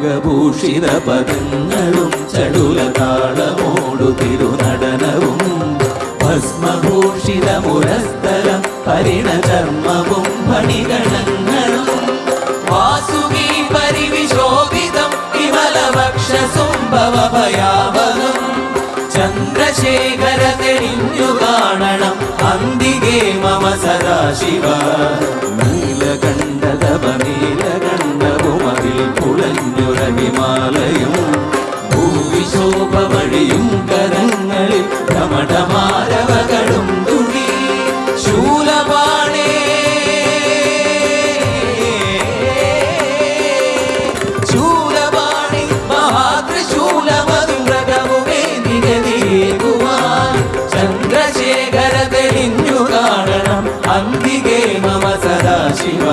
നാഗഭൂഷിത പദങ്ങളും ചടുലതാളമോടു തിരുനടനവും ഭസ്മഭൂഷിത മുരസ്ഥലം പരിണചർമ്മവും മണിഗണങ്ങളും വാസുകി പരിവിശോഭിതം വിമലവക്ഷസുംഭവഭയാവഹം ചന്ദ്രശേഖര തെളിഞ്ഞു കാണണം അന്തികേ മമ സദാശിവ നീലകണ്ഠതപനീലകണ്ഠവുമതിൽ കുളഞ്ഞുര ഹിമാലയും ഭൂവിശോഭ വഴിയും കരങ്ങളിൽ കമടമാരവകളും തുടി ശൂലപാണേ ശൂലപാണി മഹാത്രിശൂലമധുരകവുമേ നിഗതിയേകുവാൻ ചന്ദ്രശേഖര തെളിഞ്ഞു കാണണം അന്തികേ മമ സദാശിവ